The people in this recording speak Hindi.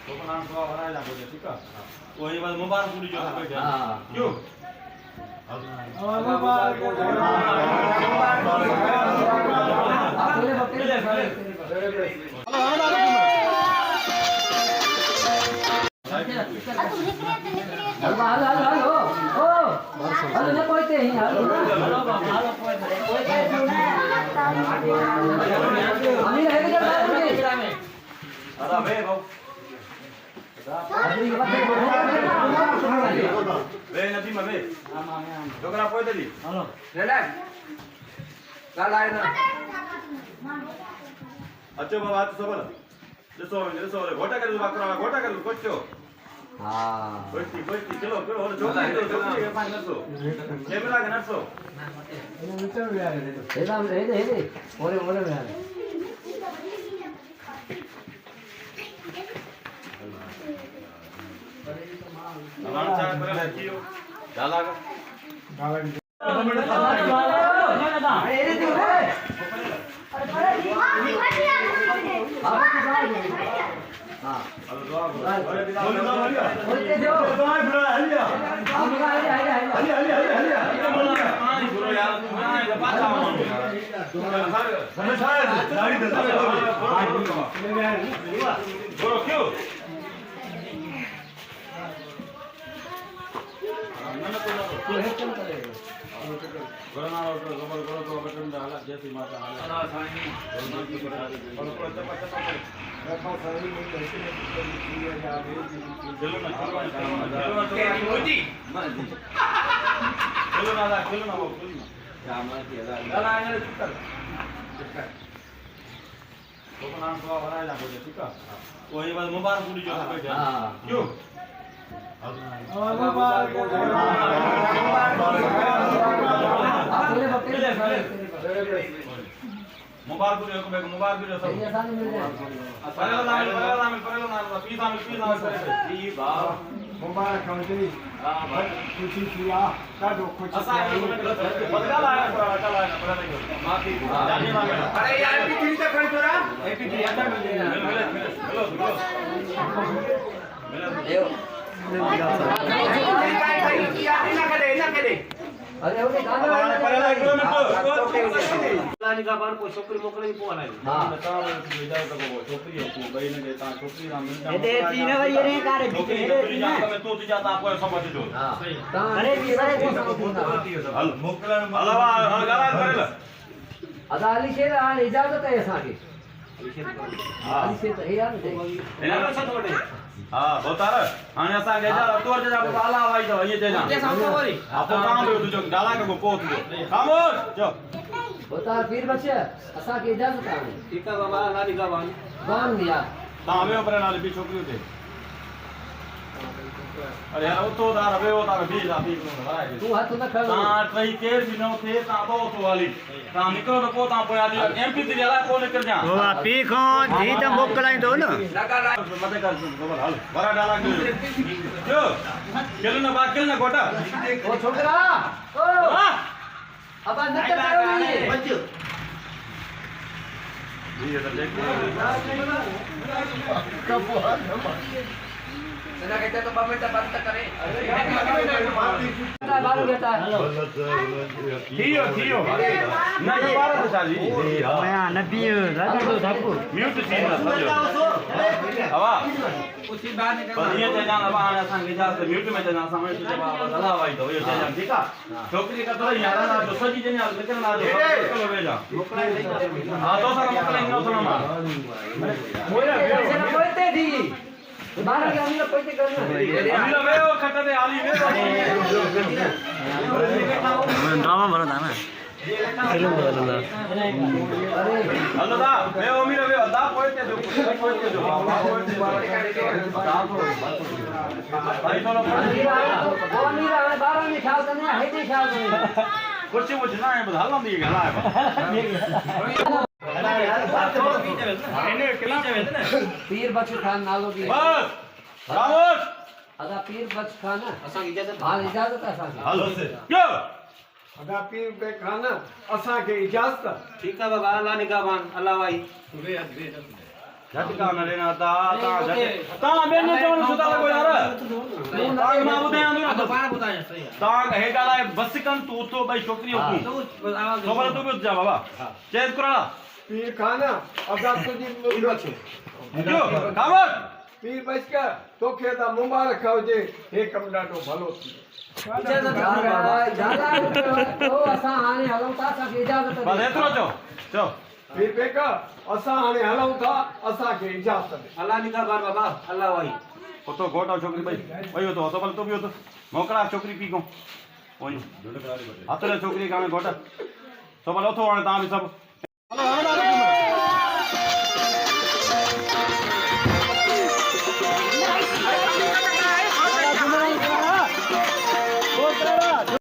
तो पण हम तो हराय ना बोले ठीक है वही बात मुबारक पूरी जो बैठे क्यों मुबारक अच्छो बाबा तो सब जसो घोटा कर कोच्चो हां कोच्ची चलो और चोकी पांच नसो कैमरा के नसो हे ओरे हमारा चाय पर रखियो डाला जैसी माता वही बात मुबारक पूरी जो बैठे क्यों मुबारक पूरी को मुबारक पूरी सब परेलो नाम पीसा ई भाव मुबारक कंट्री खुशी किया का दो कुछ असा बदला लाया बदला माफी जाने वाला अरे यार एपी3 तक कर तोरा एपी3 आता मिल देव अरे ओके गाना परेला 1 मिनिट लानी का बार को छोकरी मोकरी पो आना हां बता जाओ तो वो छोकरी को भाई ने देता छोकरी नाम मिलता दे तीन बार ये रे कारे छोकरी जा में तो जाता आपको समझ दो हां अरे को समझ हल मोकला अलावा गाला करेला अदा अली शेर आ इजाजत है असा के अली शेर हे यार एना सत वडे हां बोतार आणि असा गेजा तोर जा आला वाई दो ये देना के सामने वरी आपो काम हो तुझो डाला को पोत दो खामोश जो बोतार पीर बच्चे असा के इजाजत है ठीक है बाबा लाली का बान दिया तावे ऊपर नाले भी छोकरी होते अरे यार तो दार बे वो तार भी जाती को तू हाथ न खा ता ट्राई केर भी न थे ता बो तो वाली ता निकलो तो पोता पोयाली एमपी ती जाला को निकल जा वो पी खो जी त मोकलाई दो न लगा मते कर बबल हाल बरा डाला जो केल न बा केल न गोटा ओ छोकरा ओ अब न करो ये बच्चो ये तो देख कब ना कहते तो बमेटा बंद करे बारू बेटा थियो ना ये बारा तो चाली मैं ना पियो राजा तो धापो म्यूट छी ना समझो हवा उसी बात निकल ये ते जान अब आना संग जा से म्यूट में जाना समय से जब हला भाई तो ये जान ठीक है छोकरी का तो यार ना तो सजी जने लेकिन ना दो चलो भेजा हां तो सारा मोकला इन सुनो ना मोरा से ना बोलते थी बाहर के हम लोग पैसे करना हम लोग वे वो खट्टा दे आली वे ड्रामा बना था ना फिल्म बना हेलो दा वे ओ मेरा वे दा पैसे दो भाई चलो वो मेरा 12 में ख्याल करना है ही ख्याल करना कुछ ना है बता ला दी गला है पीर बख्श खान नालो की बस रामोस अदा पीर बख्श खान असा इजाजत हां इजाजत असा हेलो क्यों अदा पीर बख्श खान असा के इजाजत ठीक है बाबा अल्लाह निगाहबान अल्लाह भाई झटका न लेना ता बेने चवण सुदा लगो यार ता मां बुधायां तो तो पाण बुधायां सही है ता हेडा लाए बस कन तू तो भाई छोकरी होकी तो आवाज तो बोल तू भी जा बाबा चेत कराला पीर खाना अगा तुझी जो कावत पीर बच के तोखे दा मुबारक होजे हे कम डाटो भलो थी तो असां हाणे हलूं था असांखे इजाज़त बस एतरो चो पीर बेका असां हाणे हलूं था असांखे इजाज़त दे अल्लाह निगाहबान बाबा अल्लाह वाई तो गोटा छोकरी भाई भाई तो बोल तू भी तो मोकरा छोकरी की को ओई हाथ ले छोकरी काने गोटा तो बोल तो ता भी सब